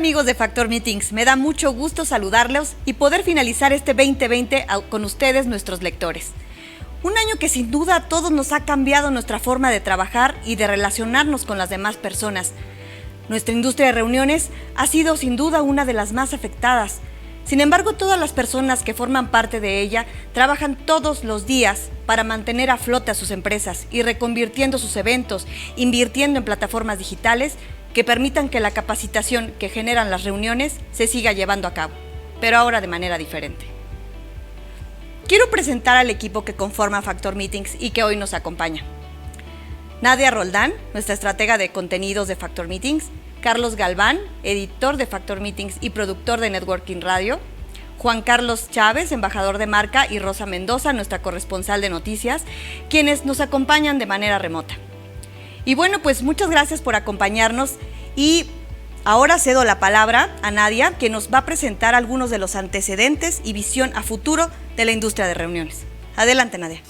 amigos de Factor Meetings, me da mucho gusto saludarlos y poder finalizar este 2020 con ustedes, nuestros lectores. Un año que sin duda a todos nos ha cambiado nuestra forma de trabajar y de relacionarnos con las demás personas. Nuestra industria de reuniones ha sido sin duda una de las más afectadas. Sin embargo, todas las personas que forman parte de ella trabajan todos los días para mantener a flote a sus empresas y reconvirtiendo sus eventos, invirtiendo en plataformas digitales que permitan que la capacitación que generan las reuniones se siga llevando a cabo, pero ahora de manera diferente. Quiero presentar al equipo que conforma Factor Meetings y que hoy nos acompaña. Nadia Roldán, nuestra estratega de contenidos de Factor Meetings, Carlos Galván, editor de Factor Meetings y productor de Networking Radio, Juan Carlos Chávez, embajador de marca, y Rosa Mendoza, nuestra corresponsal de noticias, quienes nos acompañan de manera remota. Y bueno, pues muchas gracias por acompañarnos y ahora cedo la palabra a Nadia, que nos va a presentar algunos de los antecedentes y visión a futuro de la industria de reuniones. Adelante, Nadia.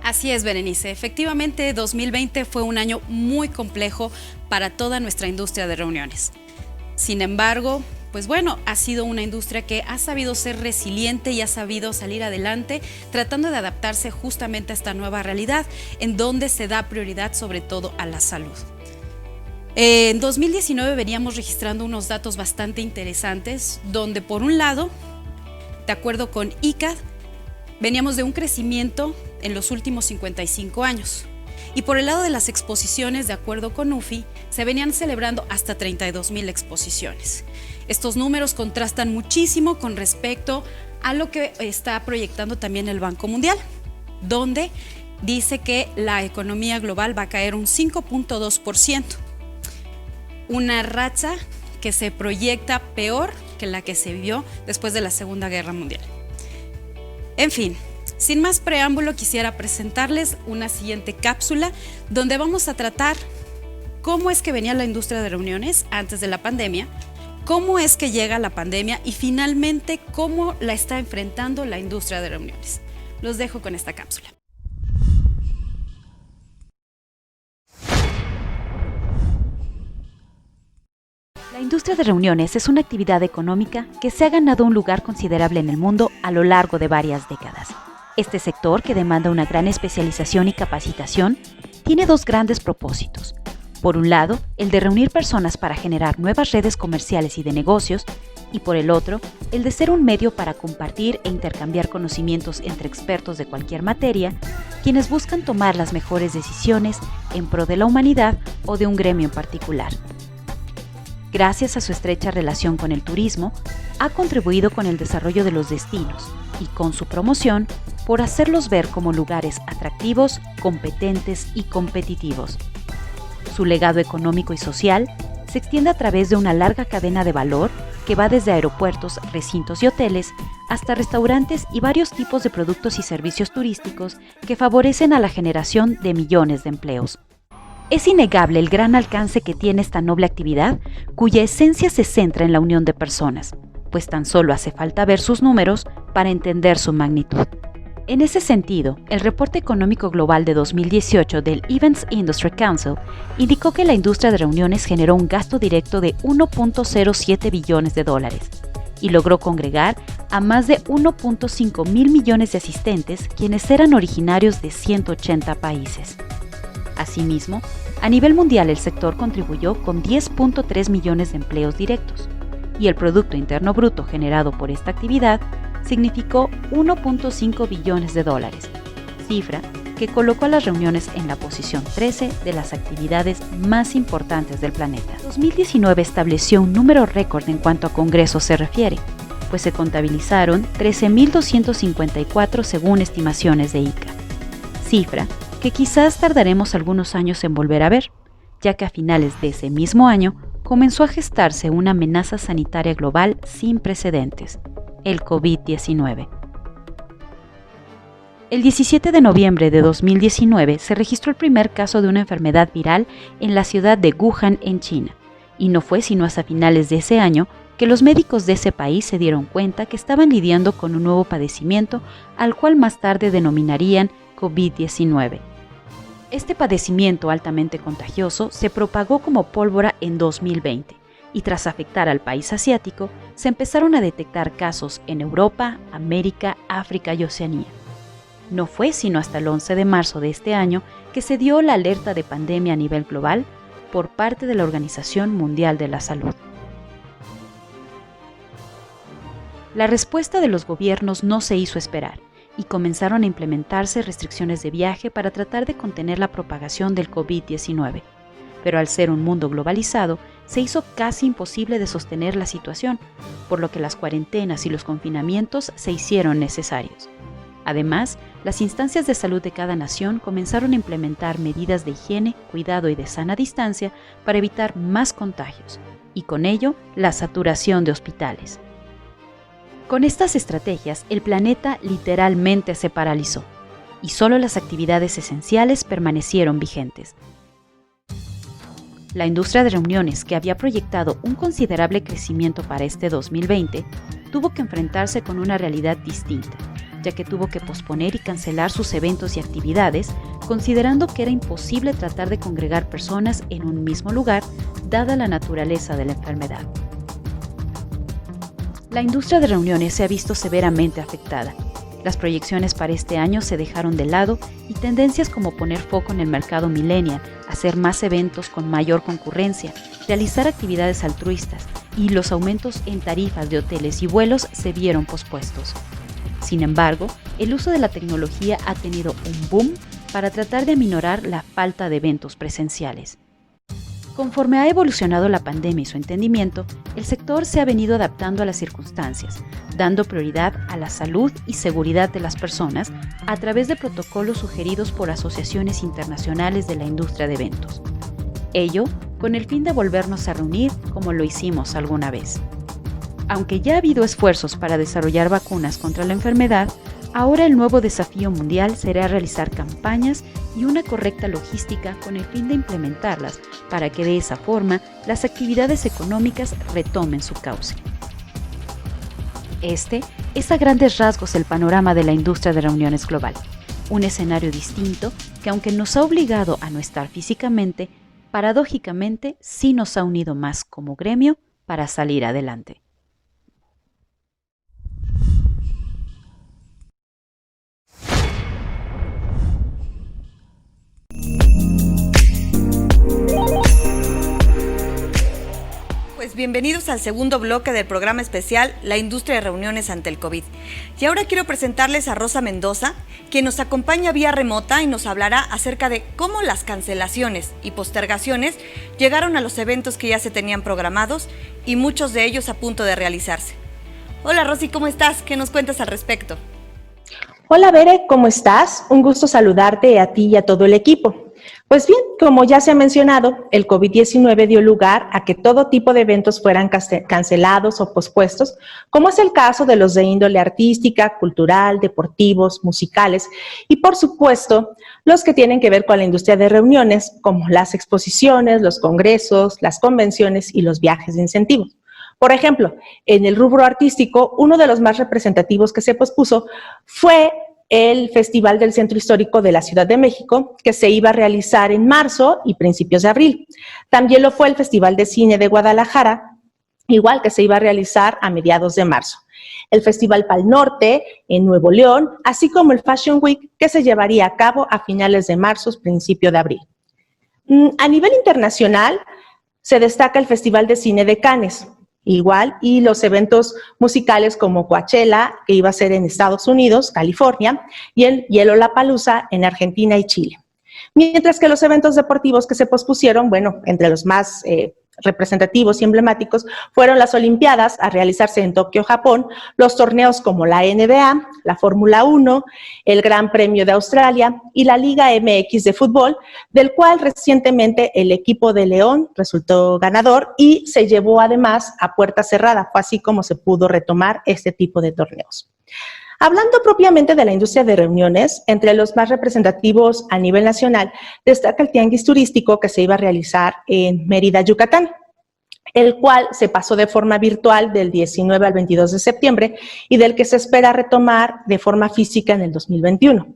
Así es, Berenice. Efectivamente, 2020 fue un año muy complejo para toda nuestra industria de reuniones. Sin embargo, pues bueno, ha sido una industria que ha sabido ser resiliente y ha sabido salir adelante, tratando de adaptarse justamente a esta nueva realidad, en donde se da prioridad sobre todo a la salud. En 2019 veníamos registrando unos datos bastante interesantes, donde por un lado, de acuerdo con ICAD, veníamos de un crecimiento en los últimos 55 años. Y por el lado de las exposiciones, de acuerdo con UFI, se venían celebrando hasta 32,000 exposiciones. Estos números contrastan muchísimo con respecto a lo que está proyectando también el Banco Mundial, donde dice que la economía global va a caer un 5.2%. Una racha que se proyecta peor que la que se vio después de la Segunda Guerra Mundial. En fin, sin más preámbulo, quisiera presentarles una siguiente cápsula donde vamos a tratar cómo es que venía la industria de reuniones antes de la pandemia, cómo es que llega la pandemia y finalmente cómo la está enfrentando la industria de reuniones. Los dejo con esta cápsula. La industria de reuniones es una actividad económica que se ha ganado un lugar considerable en el mundo a lo largo de varias décadas. Este sector, que demanda una gran especialización y capacitación, tiene dos grandes propósitos. Por un lado, el de reunir personas para generar nuevas redes comerciales y de negocios, y por el otro, el de ser un medio para compartir e intercambiar conocimientos entre expertos de cualquier materia, quienes buscan tomar las mejores decisiones en pro de la humanidad o de un gremio en particular. Gracias a su estrecha relación con el turismo, ha contribuido con el desarrollo de los destinos y con su promoción por hacerlos ver como lugares atractivos, competentes y competitivos. Su legado económico y social se extiende a través de una larga cadena de valor que va desde aeropuertos, recintos y hoteles hasta restaurantes y varios tipos de productos y servicios turísticos que favorecen a la generación de millones de empleos. Es innegable el gran alcance que tiene esta noble actividad, cuya esencia se centra en la unión de personas, pues tan solo hace falta ver sus números para entender su magnitud. En ese sentido, el reporte económico global de 2018 del Events Industry Council indicó que la industria de reuniones generó un gasto directo de 1.07 billones de dólares y logró congregar a más de 1.5 mil millones de asistentes, quienes eran originarios de 180 países. Asimismo, a nivel mundial el sector contribuyó con 10.3 millones de empleos directos y el Producto Interno Bruto generado por esta actividad significó 1.5 billones de dólares, cifra que colocó a las reuniones en la posición 13 de las actividades más importantes del planeta. 2019 estableció un número récord en cuanto a congresos se refiere, pues se contabilizaron 13.254 según estimaciones de ICA, cifra que quizás tardaremos algunos años en volver a ver, ya que a finales de ese mismo año comenzó a gestarse una amenaza sanitaria global sin precedentes, el COVID-19. El 17 de noviembre de 2019 se registró el primer caso de una enfermedad viral en la ciudad de Wuhan, en China, y no fue sino hasta finales de ese año que los médicos de ese país se dieron cuenta que estaban lidiando con un nuevo padecimiento al cual más tarde denominarían COVID-19. Este padecimiento altamente contagioso se propagó como pólvora en 2020 y tras afectar al país asiático, se empezaron a detectar casos en Europa, América, África y Oceanía. No fue sino hasta el 11 de marzo de este año que se dio la alerta de pandemia a nivel global por parte de la Organización Mundial de la Salud. La respuesta de los gobiernos no se hizo esperar y comenzaron a implementarse restricciones de viaje para tratar de contener la propagación del COVID-19. Pero al ser un mundo globalizado, se hizo casi imposible de sostener la situación, por lo que las cuarentenas y los confinamientos se hicieron necesarios. Además, las instancias de salud de cada nación comenzaron a implementar medidas de higiene, cuidado y de sana distancia para evitar más contagios, y con ello, la saturación de hospitales. Con estas estrategias, el planeta literalmente se paralizó, y solo las actividades esenciales permanecieron vigentes. La industria de reuniones, que había proyectado un considerable crecimiento para este 2020, tuvo que enfrentarse con una realidad distinta, ya que tuvo que posponer y cancelar sus eventos y actividades, considerando que era imposible tratar de congregar personas en un mismo lugar, dada la naturaleza de la enfermedad. La industria de reuniones se ha visto severamente afectada. Las proyecciones para este año se dejaron de lado y tendencias como poner foco en el mercado millennial, hacer más eventos con mayor concurrencia, realizar actividades altruistas y los aumentos en tarifas de hoteles y vuelos se vieron pospuestos. Sin embargo, el uso de la tecnología ha tenido un boom para tratar de aminorar la falta de eventos presenciales. Conforme ha evolucionado la pandemia y su entendimiento, el sector se ha venido adaptando a las circunstancias, dando prioridad a la salud y seguridad de las personas a través de protocolos sugeridos por asociaciones internacionales de la industria de eventos. Ello con el fin de volvernos a reunir como lo hicimos alguna vez. Aunque ya ha habido esfuerzos para desarrollar vacunas contra la enfermedad, ahora el nuevo desafío mundial será realizar campañas y una correcta logística con el fin de implementarlas para que de esa forma las actividades económicas retomen su cauce. Este es a grandes rasgos el panorama de la industria de reuniones global, un escenario distinto que aunque nos ha obligado a no estar físicamente, paradójicamente sí nos ha unido más como gremio para salir adelante. Pues bienvenidos al segundo bloque del programa especial La industria de reuniones ante el COVID. Y ahora quiero presentarles a Rosa Mendoza, quien nos acompaña vía remota y nos hablará acerca de cómo las cancelaciones y postergaciones llegaron a los eventos que ya se tenían programados y muchos de ellos a punto de realizarse. Hola Rosy, ¿cómo estás? ¿Qué nos cuentas al respecto? Hola Bere, ¿cómo estás? Un gusto saludarte a ti y a todo el equipo. Pues bien, como ya se ha mencionado, el COVID-19 dio lugar a que todo tipo de eventos fueran cancelados o pospuestos, como es el caso de los de índole artística, cultural, deportivos, musicales y, por supuesto, los que tienen que ver con la industria de reuniones, como las exposiciones, los congresos, las convenciones y los viajes de incentivo. Por ejemplo, en el rubro artístico, uno de los más representativos que se pospuso fue el Festival del Centro Histórico de la Ciudad de México, que se iba a realizar en marzo y principios de abril. También lo fue el Festival de Cine de Guadalajara, igual que se iba a realizar a mediados de marzo. El Festival Pal Norte en Nuevo León, así como el Fashion Week, que se llevaría a cabo a finales de marzo, principio de abril. A nivel internacional, se destaca el Festival de Cine de Cannes, igual, y los eventos musicales como Coachella, que iba a ser en Estados Unidos, California, y el Lollapalooza en Argentina y Chile. Mientras que los eventos deportivos que se pospusieron, bueno, entre los más representativos y emblemáticos, fueron las Olimpiadas a realizarse en Tokio, Japón, los torneos como la NBA, la Fórmula 1, el Gran Premio de Australia y la Liga MX de fútbol, del cual recientemente el equipo de León resultó ganador y se llevó además a puerta cerrada. Fue así como se pudo retomar este tipo de torneos. Hablando propiamente de la industria de reuniones, entre los más representativos a nivel nacional, destaca el tianguis turístico que se iba a realizar en Mérida, Yucatán, el cual se pasó de forma virtual del 19 al 22 de septiembre y del que se espera retomar de forma física en el 2021.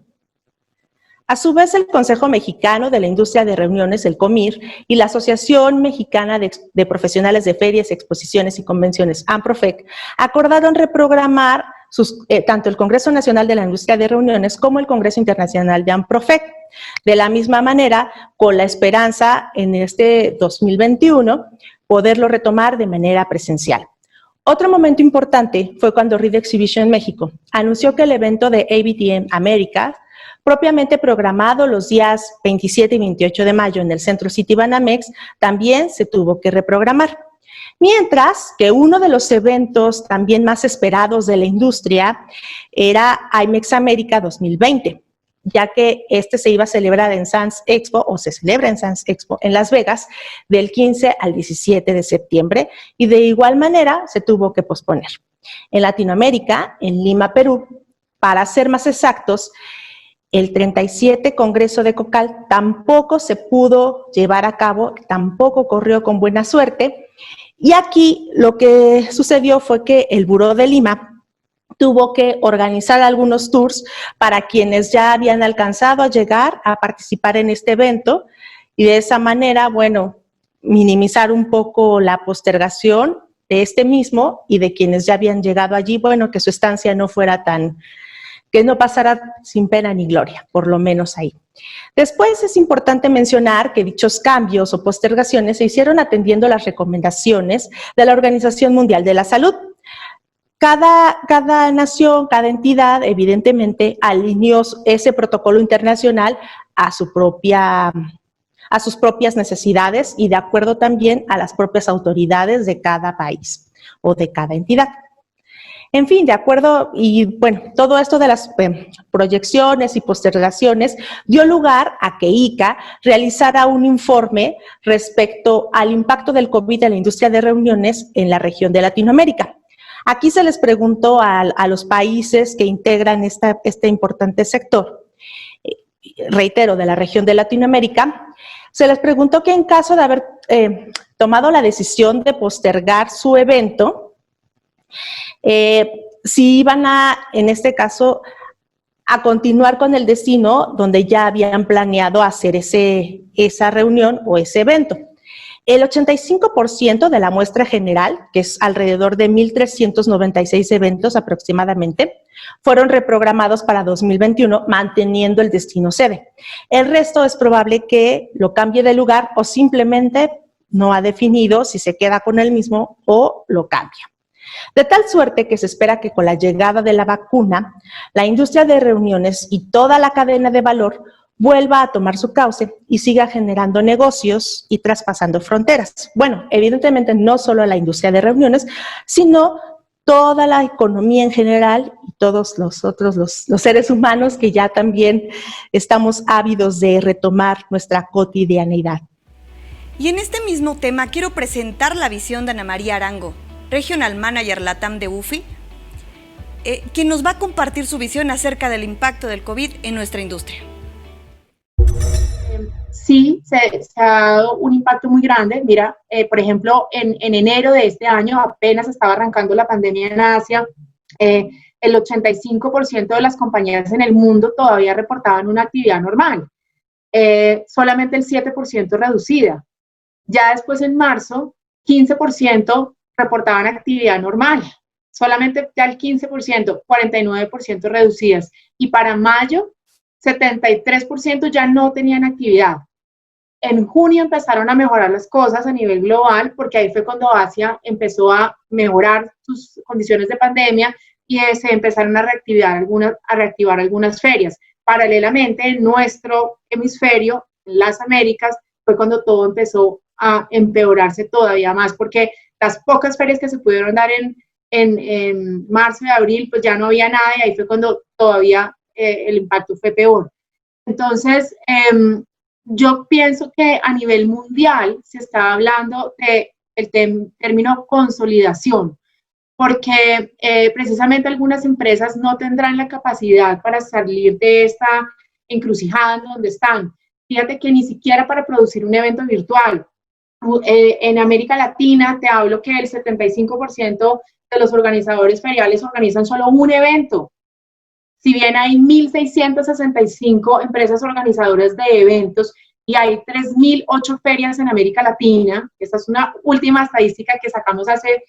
A su vez, el Consejo Mexicano de la Industria de Reuniones, el COMIR, y la Asociación Mexicana de Profesionales de Ferias, Exposiciones y Convenciones, AMPROFEC, acordaron reprogramar tanto el Congreso Nacional de la Industria de Reuniones como el Congreso Internacional de AMPROFEC. De la misma manera, con la esperanza en este 2021 poderlo retomar de manera presencial. Otro momento importante fue cuando Reed Exhibition México anunció que el evento de ABTM América, propiamente programado los días 27 y 28 de mayo en el Centro City Banamex, también se tuvo que reprogramar. Mientras que uno de los eventos también más esperados de la industria era IMEX América 2020, ya que este se iba a celebrar en Sands Expo, o se celebra en Sands Expo en Las Vegas, del 15 al 17 de septiembre, y de igual manera se tuvo que posponer. En Latinoamérica, en Lima, Perú, para ser más exactos, el 37 Congreso de COCAL tampoco se pudo llevar a cabo, tampoco corrió con buena suerte, y aquí lo que sucedió fue que el Buró de Lima tuvo que organizar algunos tours para quienes ya habían alcanzado a llegar a participar en este evento, y de esa manera, bueno, minimizar un poco la postergación de este mismo y de quienes ya habían llegado allí, bueno, que su estancia no fuera que no pasara sin pena ni gloria, por lo menos ahí. Después es importante mencionar que dichos cambios o postergaciones se hicieron atendiendo las recomendaciones de la Organización Mundial de la Salud. Cada nación, cada entidad, evidentemente, alineó ese protocolo internacional a sus propias necesidades y de acuerdo también a las propias autoridades de cada país o de cada entidad. En fin, de acuerdo, y bueno, todo esto de las proyecciones y postergaciones dio lugar a que ICA realizara un informe respecto al impacto del COVID en la industria de reuniones en la región de Latinoamérica. Aquí se les preguntó a los países que integran este importante sector, reitero, de la región de Latinoamérica, se les preguntó que en caso de haber tomado la decisión de postergar su evento, si iban en este caso, a continuar con el destino donde ya habían planeado hacer esa reunión o ese evento. El 85% de la muestra general, que es alrededor de 1,396 eventos aproximadamente, fueron reprogramados para 2021, manteniendo el destino sede. El resto es probable que lo cambie de lugar o simplemente no ha definido si se queda con el mismo o lo cambia. De tal suerte que se espera que con la llegada de la vacuna, la industria de reuniones y toda la cadena de valor vuelva a tomar su cauce y siga generando negocios y traspasando fronteras. Bueno, evidentemente no solo la industria de reuniones, sino toda la economía en general y todos los otros, los seres humanos que ya también estamos ávidos de retomar nuestra cotidianidad. Y en este mismo tema quiero presentar la visión de Ana María Arango, Regional Manager LATAM de UFI, quien nos va a compartir su visión acerca del impacto del COVID en nuestra industria. Sí, se ha dado un impacto muy grande. Mira, por ejemplo, en enero de este año apenas estaba arrancando la pandemia en Asia, el 85% de las compañías en el mundo todavía reportaban una actividad normal, solamente el 7% reducida. Ya después en marzo, 15% reportaban actividad normal, solamente ya el 15%, 49% reducidas. Y para mayo, 73% ya no tenían actividad. En junio empezaron a mejorar las cosas a nivel global, porque ahí fue cuando Asia empezó a mejorar sus condiciones de pandemia y se empezaron a reactivar algunas ferias. Paralelamente, en nuestro hemisferio, en las Américas, fue cuando todo empezó a empeorarse todavía más, porque las pocas ferias que se pudieron dar en marzo y abril, pues ya no había nada y ahí fue cuando todavía el impacto fue peor. Entonces, yo pienso que a nivel mundial se está hablando del término consolidación, porque precisamente algunas empresas no tendrán la capacidad para salir de esta encrucijada en donde están. Fíjate que ni siquiera para producir un evento virtual. En América Latina te hablo que el 75% de los organizadores feriales organizan solo un evento. si bien hay 1.665 empresas organizadoras de eventos y hay 3.008 ferias en América Latina, esta es una última estadística que sacamos hace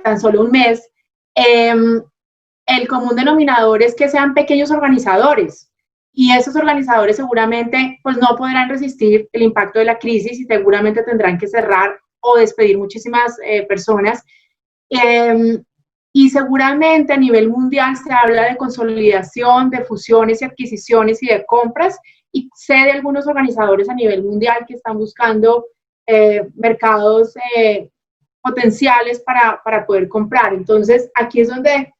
tan solo un mes, el común denominador es que sean pequeños organizadores, y esos organizadores seguramente pues no podrán resistir el impacto de la crisis y seguramente tendrán que cerrar o despedir muchísimas personas. Y seguramente a nivel mundial se habla de consolidación, de fusiones y adquisiciones y de compras, y sé de algunos organizadores a nivel mundial que están buscando mercados potenciales para poder comprar. Entonces, aquí es donde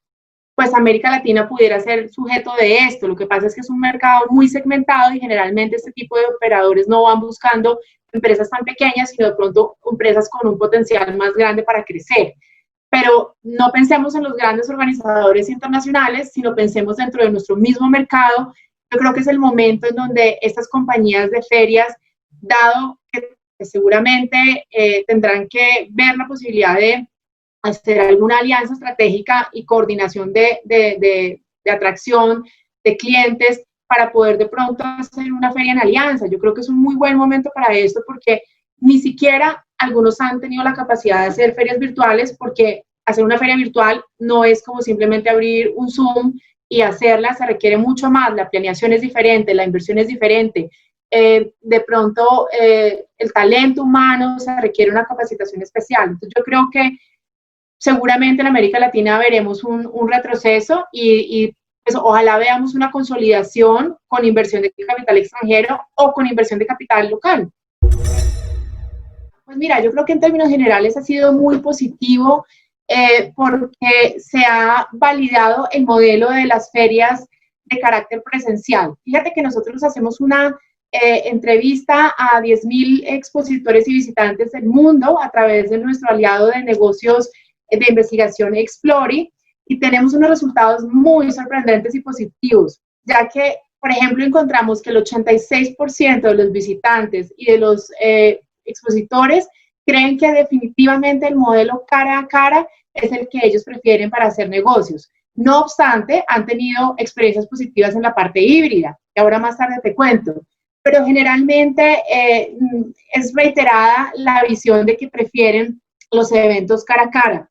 pues América Latina pudiera ser sujeto de esto. Lo que pasa es que es un mercado muy segmentado y generalmente este tipo de operadores no van buscando empresas tan pequeñas, sino de pronto empresas con un potencial más grande para crecer. Pero no pensemos en los grandes organizadores internacionales, sino pensemos dentro de nuestro mismo mercado. Yo creo que es el momento en donde estas compañías de ferias, dado que seguramente tendrán que ver la posibilidad de hacer alguna alianza estratégica y coordinación de atracción de clientes para poder de pronto hacer una feria en alianza. Yo creo que es un muy buen momento para esto, porque ni siquiera algunos han tenido la capacidad de hacer ferias virtuales, porque hacer una feria virtual no es como simplemente abrir un Zoom y hacerla, se requiere mucho más, la planeación es diferente, la inversión es diferente, de pronto el talento humano se requiere una capacitación especial. Entonces yo creo que seguramente en América Latina veremos un retroceso y pues, ojalá veamos una consolidación con inversión de capital extranjero o con inversión de capital local. Pues mira, yo creo que en términos generales ha sido muy positivo porque se ha validado el modelo de las ferias de carácter presencial. Fíjate que nosotros hacemos una entrevista a 10.000 expositores y visitantes del mundo a través de nuestro aliado de negocios de investigación Explori, y tenemos unos resultados muy sorprendentes y positivos, ya que, por ejemplo, encontramos que el 86% de los visitantes y de los expositores creen que definitivamente el modelo cara a cara es el que ellos prefieren para hacer negocios. No obstante, han tenido experiencias positivas en la parte híbrida, que ahora más tarde te cuento, pero generalmente es reiterada la visión de que prefieren los eventos cara a cara.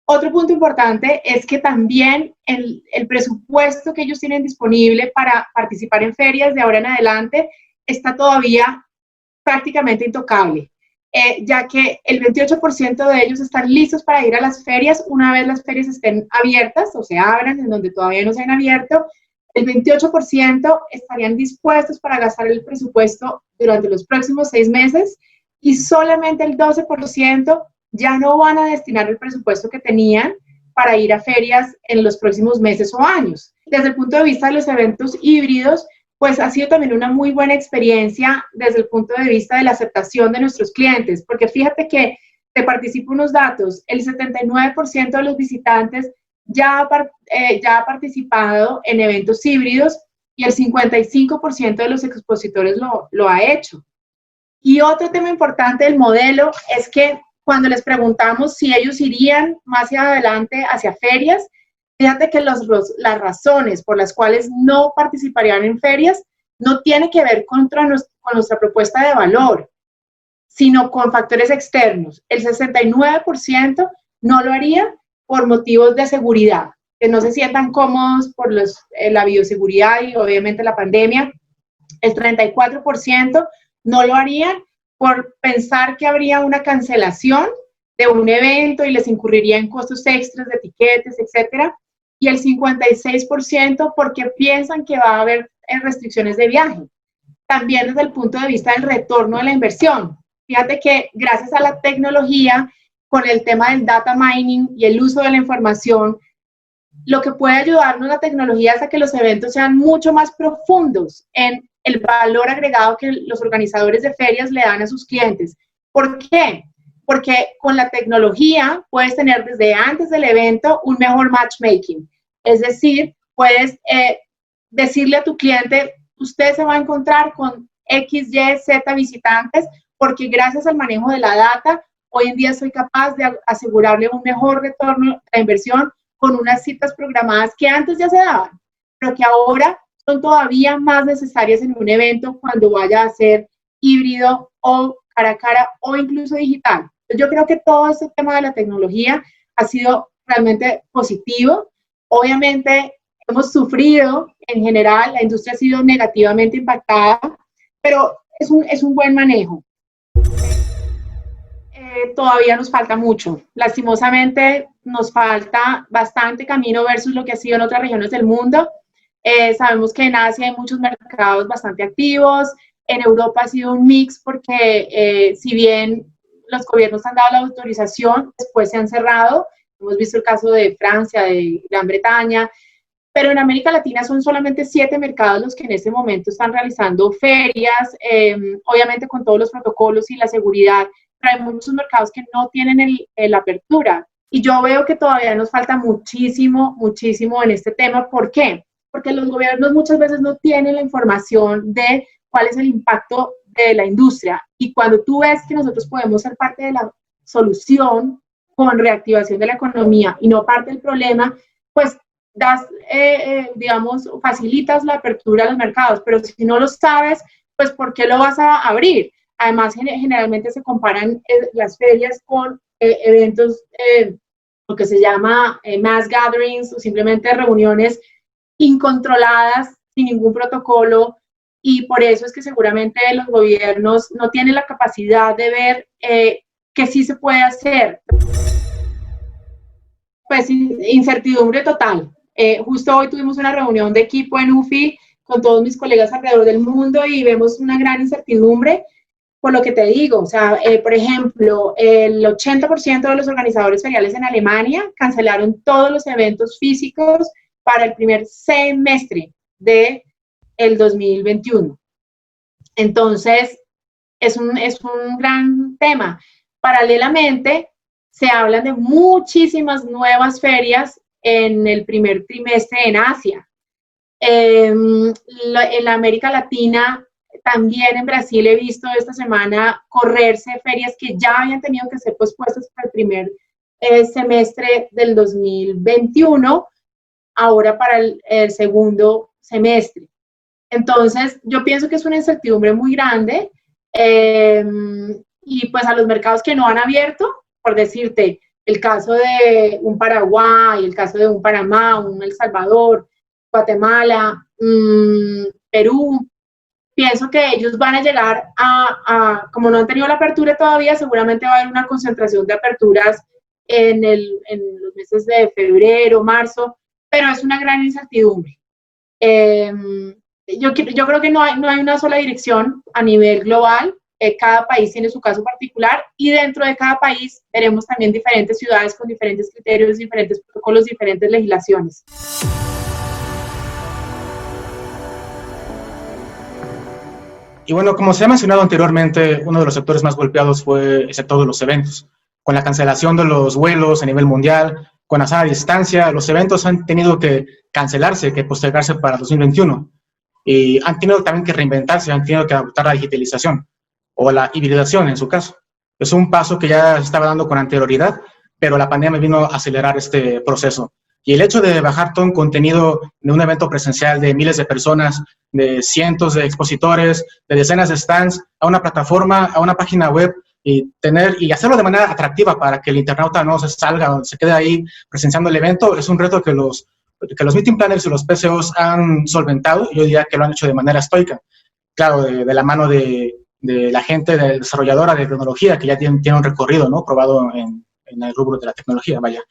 Otro punto importante es que también el presupuesto que ellos tienen disponible para participar en ferias de ahora en adelante está todavía prácticamente intocable, ya que el 28% de ellos están listos para ir a las ferias una vez las ferias estén abiertas o se abran, en donde todavía no se han abierto. El 28% estarían dispuestos para gastar el presupuesto durante los próximos 6 meses y solamente el 12% ya no van a destinar el presupuesto que tenían para ir a ferias en los próximos meses o años. Desde el punto de vista de los eventos híbridos, pues ha sido también una muy buena experiencia desde el punto de vista de la aceptación de nuestros clientes, porque fíjate que te participo unos datos, el 79% de los visitantes ya ha participado en eventos híbridos y el 55% de los expositores lo ha hecho. Y otro tema importante del modelo es que cuando les preguntamos si ellos irían más hacia adelante hacia ferias, fíjate que las razones por las cuales no participarían en ferias no tiene que ver con nuestra propuesta de valor, sino con factores externos. El 69% no lo haría por motivos de seguridad, que no se sientan cómodos por la bioseguridad y obviamente la pandemia. El 34% no lo harían por pensar que habría una cancelación de un evento y les incurriría en costos extras de etiquetes, etcétera. Y el 56% porque piensan que va a haber restricciones de viaje. También desde el punto de vista del retorno de la inversión. Fíjate que gracias a la tecnología, con el tema del data mining y el uso de la información, lo que puede ayudarnos la tecnología es a que los eventos sean mucho más profundos en el valor agregado que los organizadores de ferias le dan a sus clientes. ¿Por qué? Porque con la tecnología puedes tener desde antes del evento un mejor matchmaking. Es decir, puedes decirle a tu cliente, usted se va a encontrar con X, Y, Z visitantes, porque gracias al manejo de la data, hoy en día soy capaz de asegurarle un mejor retorno a la inversión con unas citas programadas que antes ya se daban. pero que ahora son todavía más necesarias en un evento cuando vaya a ser híbrido o cara a cara o incluso digital. Yo creo que todo este tema de la tecnología ha sido realmente positivo. Obviamente hemos sufrido en general, la industria ha sido negativamente impactada, pero es un buen manejo. Todavía nos falta mucho. Lastimosamente nos falta bastante camino versus lo que ha sido en otras regiones del mundo. Sabemos que en Asia hay muchos mercados bastante activos. En Europa ha sido un mix porque si bien los gobiernos han dado la autorización, después se han cerrado. Hemos visto el caso de Francia, de Gran Bretaña, pero en América Latina son solamente 7 mercados los que en este momento están realizando ferias, obviamente con todos los protocolos y la seguridad, pero hay muchos mercados que no tienen la apertura. Y yo veo que todavía nos falta muchísimo, muchísimo en este tema. ¿Por qué? Porque los gobiernos muchas veces no tienen la información de cuál es el impacto de la industria. Y cuando tú ves que nosotros podemos ser parte de la solución con reactivación de la economía y no parte del problema, pues digamos, facilitas la apertura de los mercados. Pero si no lo sabes, pues ¿por qué lo vas a abrir? Además, generalmente se comparan las ferias con eventos, lo que se llama mass gatherings o simplemente reuniones incontroladas, sin ningún protocolo, y por eso es que seguramente los gobiernos no tienen la capacidad de ver que sí se puede hacer. Pues incertidumbre total. Justo hoy tuvimos una reunión de equipo en UFI con todos mis colegas alrededor del mundo y vemos una gran incertidumbre. Por lo que te digo, o sea, por ejemplo, el 80% de los organizadores feriales en Alemania cancelaron todos los eventos físicos para el primer semestre del 2021. Entonces, es un gran tema. Paralelamente, se hablan de muchísimas nuevas ferias en el primer trimestre en Asia. En la América Latina, también en Brasil he visto esta semana correrse ferias que ya habían tenido que ser pospuestas para el primer semestre del 2021, ahora para el segundo semestre. Entonces, yo pienso que es una incertidumbre muy grande y pues a los mercados que no han abierto, por decirte, el caso de un Paraguay, el caso de un Panamá, un El Salvador, Guatemala, Perú, pienso que ellos van a llegar como no han tenido la apertura todavía, seguramente va a haber una concentración de aperturas en los meses de febrero, marzo, pero es una gran incertidumbre. Yo creo que no hay una sola dirección a nivel global, cada país tiene su caso particular y dentro de cada país veremos también diferentes ciudades con diferentes criterios, diferentes protocolos, diferentes legislaciones. Y bueno, como se ha mencionado anteriormente, uno de los sectores más golpeados fue el sector de los eventos. Con la cancelación de los vuelos a nivel mundial, con la sana distancia, los eventos han tenido que cancelarse, que postergarse para 2021. Y han tenido también que reinventarse, han tenido que adoptar la digitalización o la hibridación en su caso. Es un paso que ya se estaba dando con anterioridad, pero la pandemia vino a acelerar este proceso. Y el hecho de bajar todo un contenido de un evento presencial de miles de personas, de cientos de expositores, de decenas de stands, a una plataforma, a una página web, y hacerlo de manera atractiva para que el internauta no se salga, se quede ahí presenciando el evento, es un reto que los meeting planners y los PCOs han solventado. Yo diría que lo han hecho de manera estoica. Claro, de la mano de la gente desarrolladora de tecnología, que ya tiene un recorrido, ¿no?, probado en el rubro de la tecnología, vaya.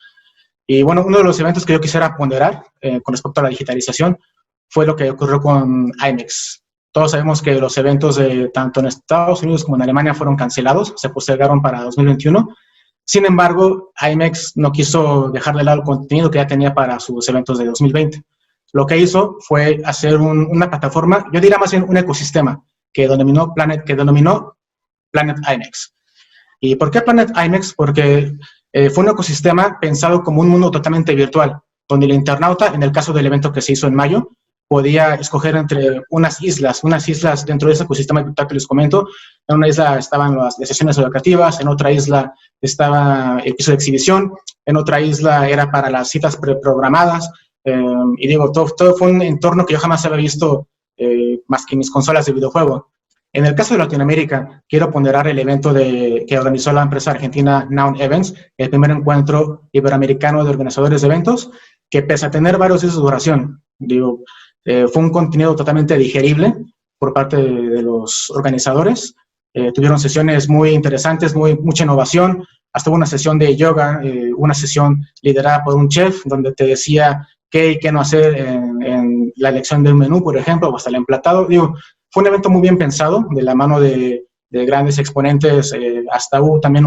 Y bueno, uno de los eventos que yo quisiera ponderar con respecto a la digitalización fue lo que ocurrió con IMEX. Todos sabemos que los eventos tanto en Estados Unidos como en Alemania fueron cancelados, se postergaron para 2021. Sin embargo, IMEX no quiso dejar de lado el contenido que ya tenía para sus eventos de 2020. Lo que hizo fue hacer una plataforma, yo diría más bien un ecosistema, que denominó Planet IMEX. ¿Y por qué Planet IMEX? Porque fue un ecosistema pensado como un mundo totalmente virtual, donde el internauta, en el caso del evento que se hizo en mayo, podía escoger entre unas islas dentro de ese ecosistema virtual que les comento. En una isla estaban las sesiones educativas, en otra isla estaba el piso de exhibición, en otra isla era para las citas preprogramadas, Y digo, todo fue un entorno que yo jamás había visto más que en mis consolas de videojuego. En el caso de Latinoamérica, quiero ponderar el evento que organizó la empresa argentina Noun Events, el primer encuentro iberoamericano de organizadores de eventos, que pese a tener varios días de duración, digo, fue un contenido totalmente digerible por parte de los organizadores. Tuvieron sesiones muy interesantes, mucha innovación, hasta hubo una sesión de yoga, una sesión liderada por un chef, donde te decía qué y qué no hacer en la elección del menú, por ejemplo, o hasta el emplatado. Digo, fue un evento muy bien pensado, de la mano de grandes exponentes, hasta hubo también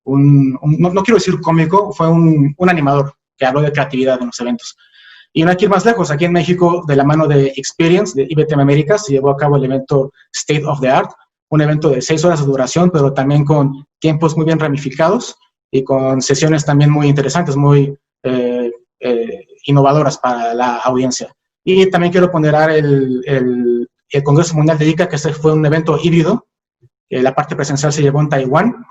no quiero decir cómico, fue un animador que habló de creatividad en los eventos. Y no hay que ir más lejos, aquí en México, de la mano de Experience, de IBTM Américas, se llevó a cabo el evento State of the Art, un evento de 6 horas de duración, pero también con tiempos muy bien ramificados y con sesiones también muy interesantes, muy innovadoras para la audiencia. Y también quiero ponderar el Congreso Mundial de ICA, que este fue un evento híbrido. La parte presencial se llevó en Taiwán.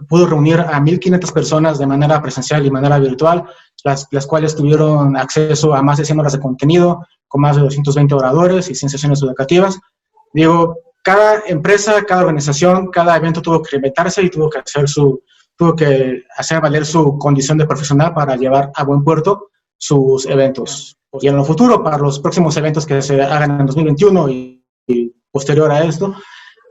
Pudo reunir a 1,500 personas de manera presencial y de manera virtual, las cuales tuvieron acceso a más de 100 horas de contenido, con más de 220 oradores y 100 sesiones educativas. Digo, cada empresa, cada organización, cada evento tuvo que reinventarse y tuvo que hacer valer su condición de profesional para llevar a buen puerto sus eventos. Y en lo futuro, para los próximos eventos que se hagan en 2021 y posterior a esto,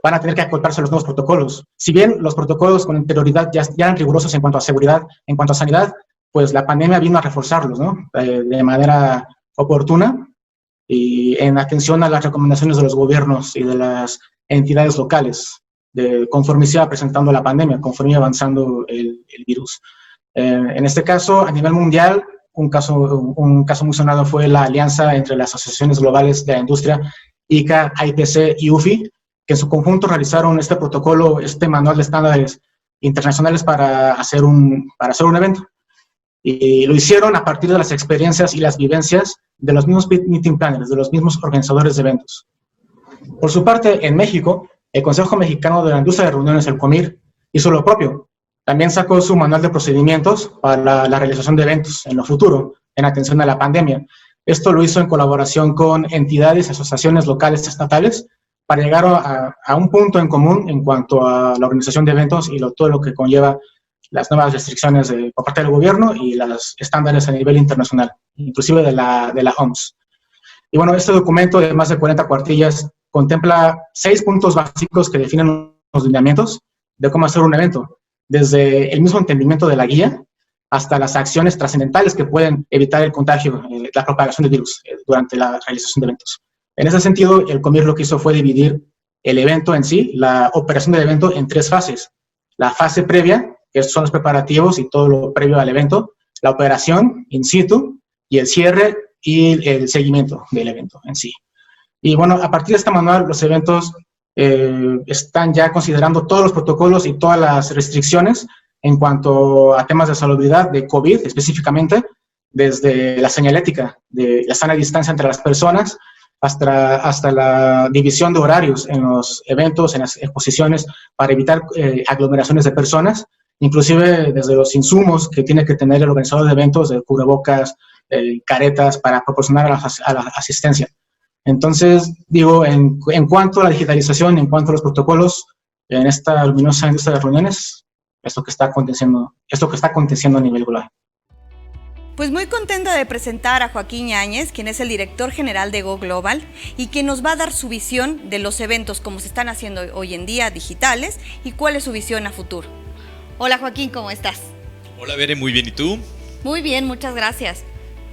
van a tener que acoplarse a los nuevos protocolos. Si bien los protocolos con anterioridad ya eran rigurosos en cuanto a seguridad, en cuanto a sanidad, pues la pandemia vino a reforzarlos, ¿no? De manera oportuna y en atención a las recomendaciones de los gobiernos y de las entidades locales, conforme se iba presentando la pandemia, conforme iba avanzando el virus. En este caso, a nivel mundial, un caso muy sonado fue la alianza entre las asociaciones globales de la industria, ICA, IPC y UFI, que en su conjunto realizaron este protocolo, este manual de estándares internacionales para hacer un evento. Y lo hicieron a partir de las experiencias y las vivencias de los mismos meeting planners, de los mismos organizadores de eventos. Por su parte, en México, el Consejo Mexicano de la Industria de Reuniones, el COMIR, hizo lo propio. También sacó su manual de procedimientos para la realización de eventos en lo futuro, en atención a la pandemia. Esto lo hizo en colaboración con entidades y asociaciones locales y estatales para llegar a un punto en común en cuanto a la organización de eventos y todo lo que conlleva las nuevas restricciones por parte del gobierno y los estándares a nivel internacional, inclusive de la OMS. Y bueno, este documento de más de 40 cuartillas contempla 6 puntos básicos que definen los lineamientos de cómo hacer un evento, desde el mismo entendimiento de la guía hasta las acciones trascendentales que pueden evitar el contagio, la propagación del virus durante la realización de eventos. En ese sentido, el COMIR lo que hizo fue dividir el evento en sí, la operación del evento, en 3 fases. La fase previa, que son los preparativos y todo lo previo al evento, la operación in situ y el cierre y el seguimiento del evento en sí. Y bueno, a partir de este manual, los eventos están ya considerando todos los protocolos y todas las restricciones en cuanto a temas de salubridad, de COVID específicamente, desde la señalética, de la sana distancia entre las personas, hasta la división de horarios en los eventos, en las exposiciones, para evitar aglomeraciones de personas, inclusive desde los insumos que tiene que tener el organizador de eventos, de cubrebocas, caretas, para proporcionar a la asistencia. Entonces, digo, en cuanto a la digitalización, en cuanto a los protocolos, en esta luminosa industria de reuniones, esto que está aconteciendo a nivel global. Pues muy contenta de presentar a Joaquín Yáñez, quien es el director general de Go Global y quien nos va a dar su visión de los eventos como se están haciendo hoy en día digitales y cuál es su visión a futuro. Hola Joaquín, ¿cómo estás? Hola Bere, muy bien, ¿y tú? Muy bien, muchas gracias.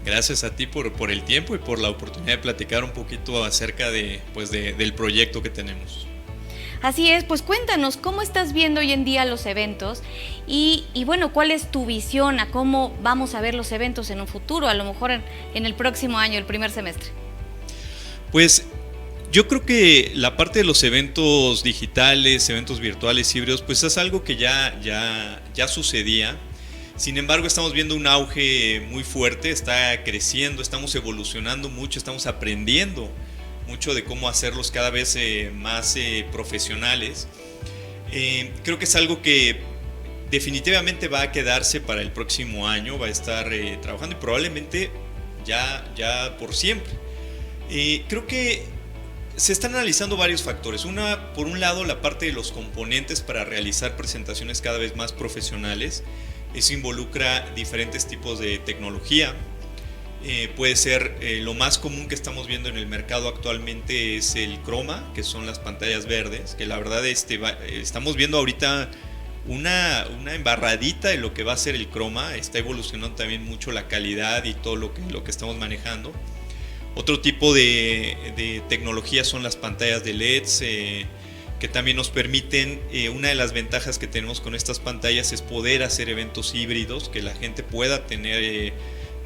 Gracias a ti por el tiempo y por la oportunidad de platicar un poquito acerca del proyecto que tenemos. Así es, pues cuéntanos, ¿cómo estás viendo hoy en día los eventos? Y bueno, ¿cuál es tu visión a cómo vamos a ver los eventos en un futuro, a lo mejor en el próximo año, el primer semestre? Pues yo creo que la parte de los eventos digitales, eventos virtuales, híbridos, pues es algo que ya sucedía. Sin embargo, estamos viendo un auge muy fuerte, está creciendo, estamos evolucionando mucho, estamos aprendiendo mucho de cómo hacerlos cada vez más profesionales. Creo que es algo que definitivamente va a quedarse para el próximo año, va a estar trabajando y probablemente ya por siempre. Creo que se están analizando varios factores. Por un lado, la parte de los componentes para realizar presentaciones cada vez más profesionales. Eso involucra diferentes tipos de tecnología. Puede ser lo más común que estamos viendo en el mercado actualmente es el croma, que son las pantallas verdes, que la verdad estamos viendo ahorita una embarradita de lo que va a ser el croma. Está evolucionando también mucho la calidad y todo lo que estamos manejando. Otro tipo de tecnología son las pantallas de LEDs, que también nos permiten, una de las ventajas que tenemos con estas pantallas es poder hacer eventos híbridos, que la gente pueda tener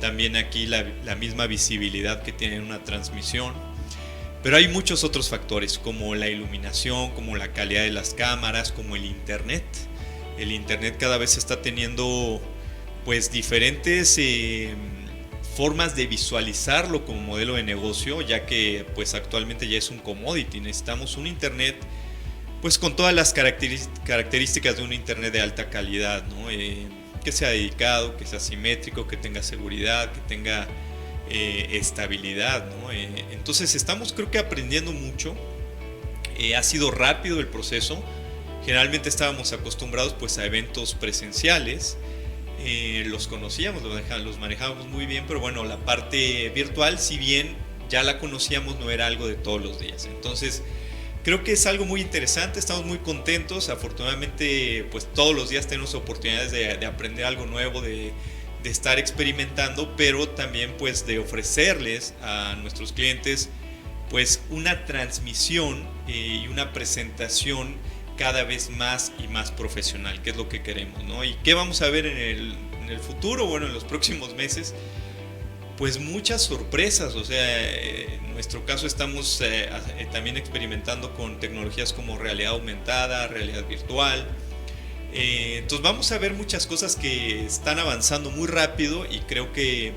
también aquí la misma visibilidad que tiene una transmisión. Pero hay muchos otros factores, como la iluminación, como la calidad de las cámaras, como el internet. El internet cada vez está teniendo pues diferentes formas de visualizarlo como modelo de negocio, ya que pues actualmente ya es un commodity. Necesitamos un internet pues con todas las características de un internet de alta calidad, ¿no? Que sea dedicado, que sea simétrico, que tenga seguridad, que tenga estabilidad, ¿no? Entonces estamos, creo que, aprendiendo mucho. Ha sido rápido el proceso. Generalmente estábamos acostumbrados pues a eventos presenciales, los conocíamos, los manejábamos muy bien, pero bueno, la parte virtual, si bien ya la conocíamos, no era algo de todos los días. Entonces creo que es algo muy interesante, estamos muy contentos. Afortunadamente pues todos los días tenemos oportunidades de aprender algo nuevo, de estar experimentando, pero también pues de ofrecerles a nuestros clientes pues una transmisión y una presentación cada vez más y más profesional, que es lo que queremos, ¿no? ¿Y qué vamos a ver en el futuro? Bueno, en los próximos meses, pues muchas sorpresas. O sea, en nuestro caso estamos también experimentando con tecnologías como realidad aumentada, realidad virtual. Entonces vamos a ver muchas cosas que están avanzando muy rápido y creo que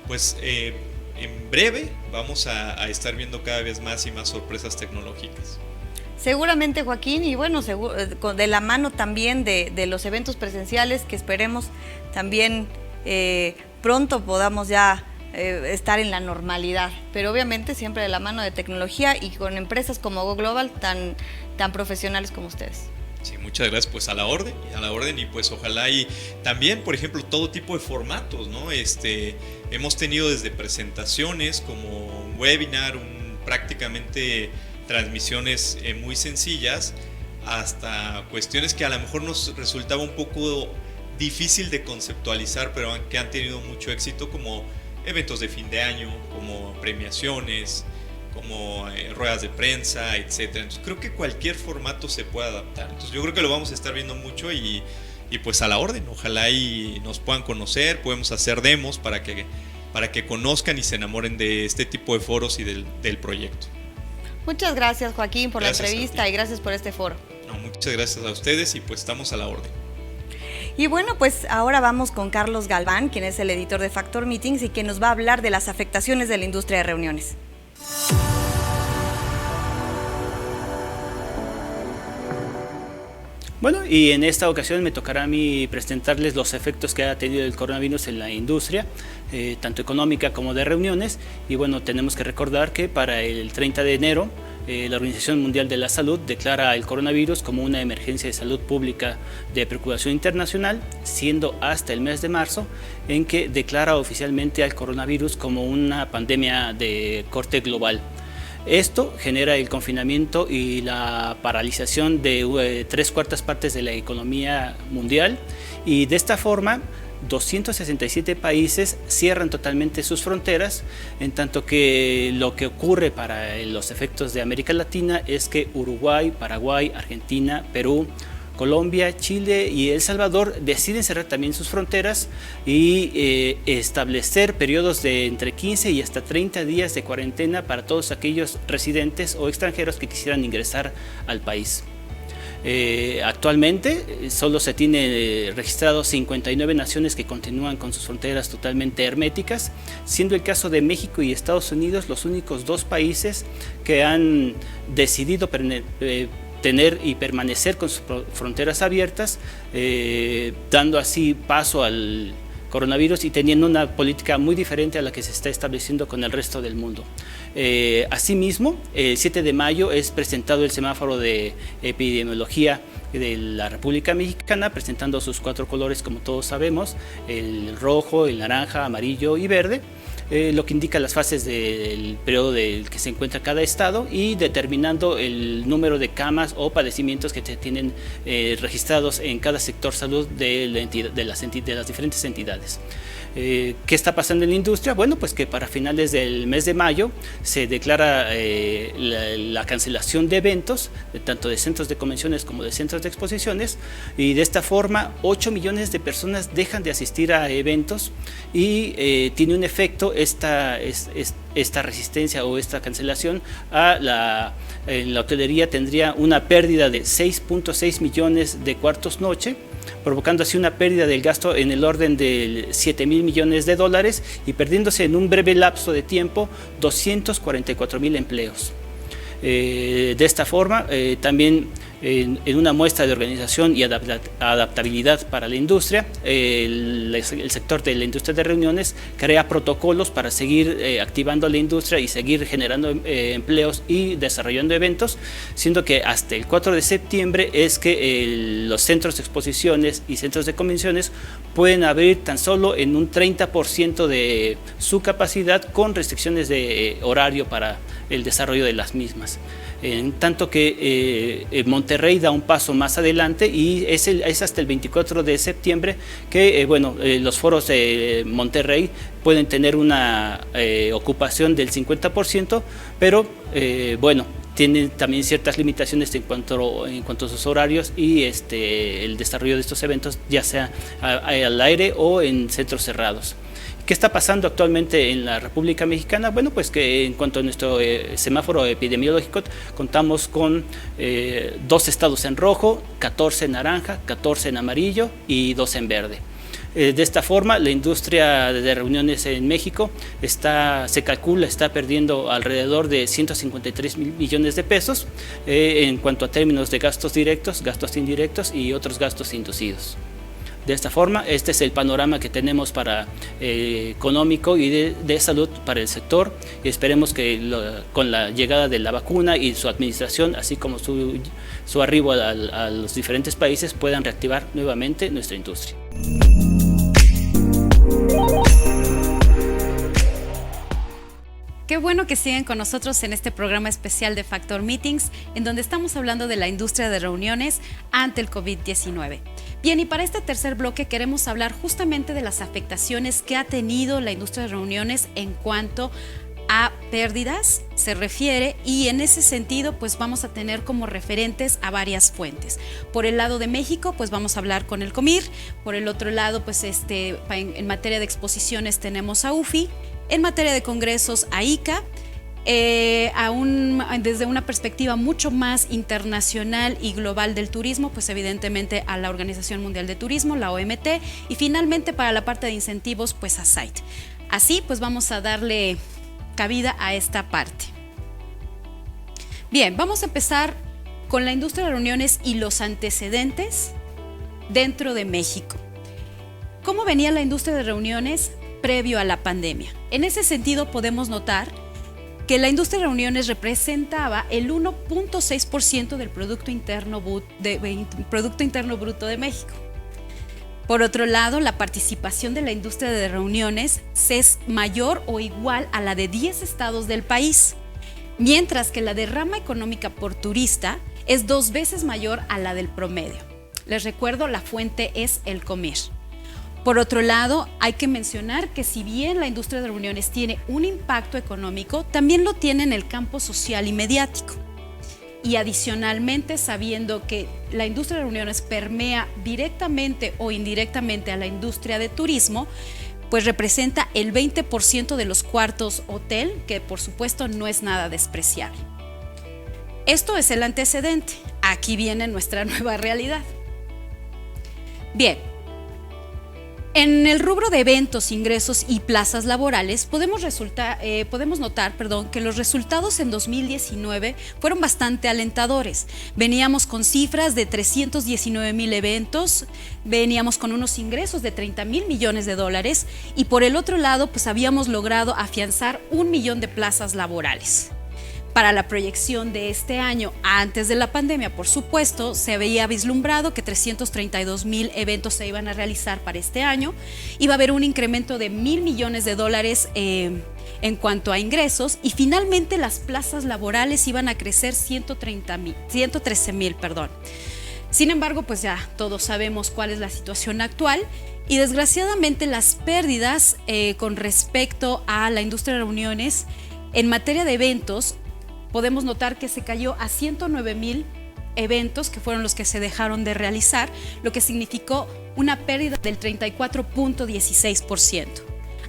pues en breve vamos a estar viendo cada vez más y más sorpresas tecnológicas. Seguramente, Joaquín, y bueno, de la mano también de los eventos presenciales, que esperemos también pronto podamos ya estar en la normalidad, pero obviamente siempre de la mano de tecnología y con empresas como Go Global tan profesionales como ustedes. Sí, muchas gracias, pues a la orden y pues ojalá. Y también, por ejemplo, todo tipo de formatos, ¿no? Hemos tenido desde presentaciones como un webinar, prácticamente transmisiones muy sencillas, hasta cuestiones que a lo mejor nos resultaba un poco difícil de conceptualizar, pero que han tenido mucho éxito, como eventos de fin de año, como premiaciones, como ruedas de prensa, etc. Entonces creo que cualquier formato se puede adaptar. Entonces yo creo que lo vamos a estar viendo mucho y pues a la orden. Ojalá y nos puedan conocer, podemos hacer demos para que conozcan y se enamoren de este tipo de foros y del proyecto. Muchas gracias, Joaquín, por la entrevista y gracias por este foro. No, muchas gracias a ustedes y pues estamos a la orden. Y bueno, pues ahora vamos con Carlos Galván, quien es el editor de Factor Meetings y que nos va a hablar de las afectaciones de la industria de reuniones. Bueno, y en esta ocasión me tocará a mí presentarles los efectos que ha tenido el coronavirus en la industria, tanto económica como de reuniones. Y bueno, tenemos que recordar que para el 30 de enero la Organización Mundial de la Salud declara el coronavirus como una emergencia de salud pública de preocupación internacional, siendo hasta el mes de marzo en que declara oficialmente al coronavirus como una pandemia de corte global. Esto genera el confinamiento y la paralización de 3/4 partes de la economía mundial, y de esta forma 267 países cierran totalmente sus fronteras, en tanto que lo que ocurre para los efectos de América Latina es que Uruguay, Paraguay, Argentina, Perú, Colombia, Chile y El Salvador deciden cerrar también sus fronteras y establecer periodos de entre 15 y hasta 30 días de cuarentena para todos aquellos residentes o extranjeros que quisieran ingresar al país. Actualmente solo se tiene registrado 59 naciones que continúan con sus fronteras totalmente herméticas, siendo el caso de México y Estados Unidos los únicos dos países que han decidido tener y permanecer con sus fronteras abiertas, dando así paso al coronavirus y teniendo una política muy diferente a la que se está estableciendo con el resto del mundo. Asimismo, el 7 de mayo es presentado el semáforo de epidemiología de la República Mexicana, presentando sus 4 colores, como todos sabemos, el rojo, el naranja, amarillo y verde, lo que indica las fases del periodo del que se encuentra cada estado y determinando el número de camas o padecimientos que se tienen registrados en cada sector salud de las diferentes entidades. ¿Qué está pasando en la industria? Bueno, pues que para finales del mes de mayo se declara la cancelación de eventos, tanto de centros de convenciones como de centros de exposiciones, y de esta forma 8 millones de personas dejan de asistir a eventos y tiene un efecto esta resistencia o esta cancelación en la hotelería tendría una pérdida de 6.6 millones de cuartos noche, provocando así una pérdida del gasto en el orden de 7.000 millones de dólares y perdiéndose en un breve lapso de tiempo 244.000 empleos. De esta forma, también en una muestra de organización y adaptabilidad para la industria, el sector de la industria de reuniones crea protocolos para seguir activando la industria y seguir generando empleos y desarrollando eventos, siendo que hasta el 4 de septiembre es que los centros de exposiciones y centros de convenciones pueden abrir tan solo en un 30% de su capacidad con restricciones de horario para el desarrollo de las mismas. En tanto que Monterrey da un paso más adelante y es hasta el 24 de septiembre que los foros de Monterrey pueden tener una ocupación del 50%, pero tienen también ciertas limitaciones en cuanto a sus horarios y el desarrollo de estos eventos, ya sea al aire o en centros cerrados. ¿Qué está pasando actualmente en la República Mexicana? Bueno, pues que en cuanto a nuestro semáforo epidemiológico, contamos con 2 estados en rojo, 14 en naranja, 14 en amarillo y 2 en verde. De esta forma, la industria de reuniones en México se calcula, está perdiendo alrededor de 153 millones de pesos en cuanto a términos de gastos directos, gastos indirectos y otros gastos inducidos. De esta forma, este es el panorama que tenemos para económico y de salud para el sector, y esperemos que con la llegada de la vacuna y su administración, así como su arribo a los diferentes países, puedan reactivar nuevamente nuestra industria. Qué bueno que siguen con nosotros en este programa especial de Factor Meetings, en donde estamos hablando de la industria de reuniones ante el COVID-19. Bien, y para este tercer bloque queremos hablar justamente de las afectaciones que ha tenido la industria de reuniones en cuanto a pérdidas se refiere, y en ese sentido pues vamos a tener como referentes a varias fuentes. Por el lado de México pues vamos a hablar con el COMIR, por el otro lado pues en materia de exposiciones tenemos a UFI, en materia de congresos a ICA, desde una perspectiva mucho más internacional y global del turismo, pues evidentemente a la Organización Mundial de Turismo, la OMT, y finalmente para la parte de incentivos pues a SAIT. Así pues vamos a darle cabida a esta parte. Bien, vamos a empezar con la industria de reuniones y los antecedentes dentro de México. ¿Cómo venía la industria de reuniones previo a la pandemia? En ese sentido podemos notar que la industria de reuniones representaba el 1.6% del Producto Interno Bruto de México. Por otro lado, la participación de la industria de reuniones es mayor o igual a la de 10 estados del país, mientras que la derrama económica por turista es 2 veces mayor a la del promedio. Les recuerdo, la fuente es el COMIR. Por otro lado, hay que mencionar que si bien la industria de reuniones tiene un impacto económico, también lo tiene en el campo social y mediático. Y adicionalmente, sabiendo que la industria de reuniones permea directamente o indirectamente a la industria de turismo, pues representa el 20% de los cuartos hotel, que por supuesto no es nada despreciable. Esto es el antecedente. Aquí viene nuestra nueva realidad. Bien. En el rubro de eventos, ingresos y plazas laborales, podemos notar que los resultados en 2019 fueron bastante alentadores. Veníamos con cifras de 319,000 eventos, veníamos con unos ingresos de 30,000 millones de dólares y por el otro lado, pues habíamos logrado afianzar 1 millón de plazas laborales. Para la proyección de este año, antes de la pandemia, por supuesto, se había vislumbrado que 332,000 eventos se iban a realizar para este año. Iba a haber un incremento de 1,000 millones de dólares en cuanto a ingresos y finalmente las plazas laborales iban a crecer 113,000. Sin embargo, pues ya todos sabemos cuál es la situación actual y desgraciadamente las pérdidas con respecto a la industria de reuniones en materia de eventos, podemos notar que se cayó a 109,000 eventos, que fueron los que se dejaron de realizar, lo que significó una pérdida del 34.16%.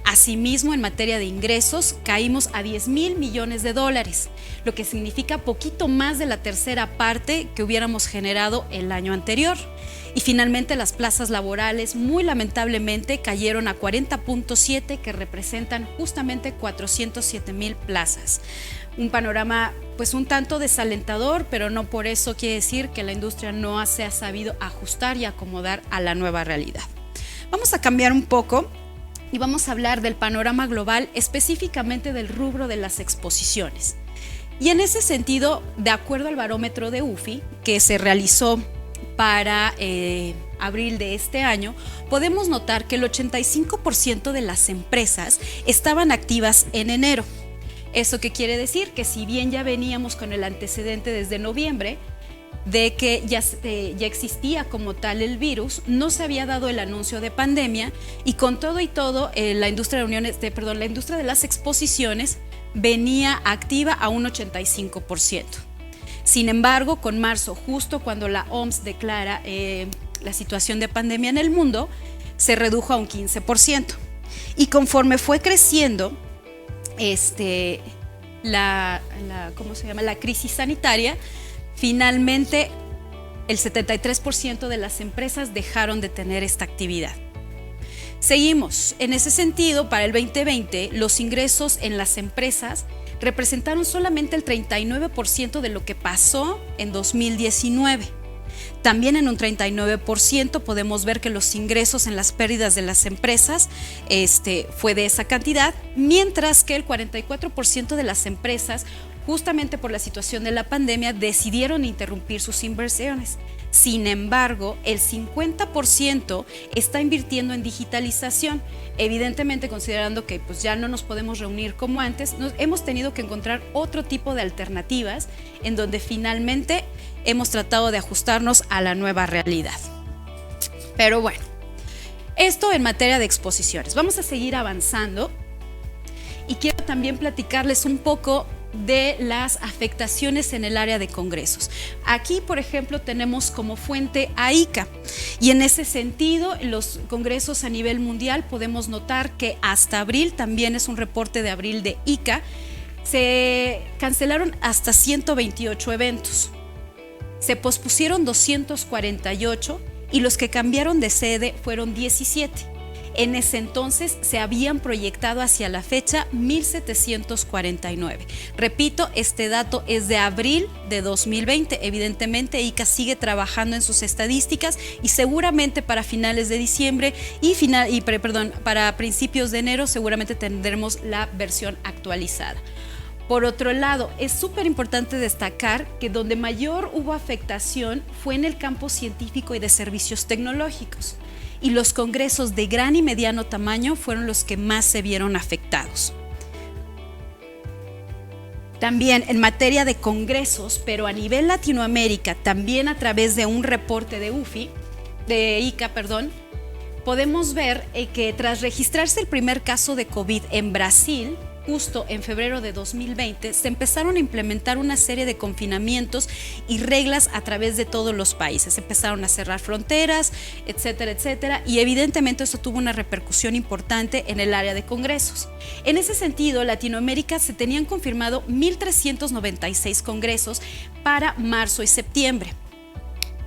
Asimismo, en materia de ingresos, caímos a 10,000 millones de dólares, lo que significa poquito más de la tercera parte que hubiéramos generado el año anterior. Y finalmente las plazas laborales, muy lamentablemente, cayeron a 40.7, que representan justamente 407,000 plazas. Un panorama pues un tanto desalentador, pero no por eso quiere decir que la industria no se ha sabido ajustar y acomodar a la nueva realidad. Vamos a cambiar un poco y vamos a hablar del panorama global, específicamente del rubro de las exposiciones. Y en ese sentido, de acuerdo al barómetro de UFI, que se realizó para abril de este año, podemos notar que el 85% de las empresas estaban activas en enero. ¿Eso qué quiere decir? Que si bien ya veníamos con el antecedente desde noviembre de que ya existía como tal el virus, no se había dado el anuncio de pandemia y con todo y todo la industria de las exposiciones venía activa a un 85%. Sin embargo, con marzo, justo cuando la OMS declara la situación de pandemia en el mundo, se redujo a un 15%. Y conforme fue creciendo la crisis sanitaria, finalmente el 73% de las empresas dejaron de tener esta actividad. Seguimos. En ese sentido, para el 2020, los ingresos en las empresas representaron solamente el 39% de lo que pasó en 2019. También en un 39% podemos ver que los ingresos en las pérdidas de las empresas fue de esa cantidad, mientras que el 44% de las empresas, justamente por la situación de la pandemia, decidieron interrumpir sus inversiones. Sin embargo, el 50% está invirtiendo en digitalización. Evidentemente, considerando que pues, ya no nos podemos reunir como antes, hemos tenido que encontrar otro tipo de alternativas en donde finalmente hemos tratado de ajustarnos a la nueva realidad. Pero bueno, esto en materia de exposiciones. Vamos a seguir avanzando y quiero también platicarles un poco de las afectaciones en el área de congresos. Aquí, por ejemplo, tenemos como fuente a ICA y en ese sentido, los congresos a nivel mundial podemos notar que hasta abril, también es un reporte de abril de ICA, se cancelaron hasta 128 eventos. Se pospusieron 248 y los que cambiaron de sede fueron 17. En ese entonces se habían proyectado hacia la fecha 1,749. Repito, este dato es de abril de 2020. Evidentemente, ICA sigue trabajando en sus estadísticas y seguramente para finales de diciembre para principios de enero seguramente tendremos la versión actualizada. Por otro lado, es súper importante destacar que donde mayor hubo afectación fue en el campo científico y de servicios tecnológicos, y los congresos de gran y mediano tamaño fueron los que más se vieron afectados. También en materia de congresos, pero a nivel Latinoamérica, también a través de un reporte de ICA, podemos ver que tras registrarse el primer caso de COVID en Brasil, justo en febrero de 2020, se empezaron a implementar una serie de confinamientos y reglas a través de todos los países. Se empezaron a cerrar fronteras, etcétera, etcétera, y evidentemente eso tuvo una repercusión importante en el área de congresos. En ese sentido, Latinoamérica se tenían confirmado 1,396 congresos para marzo y septiembre.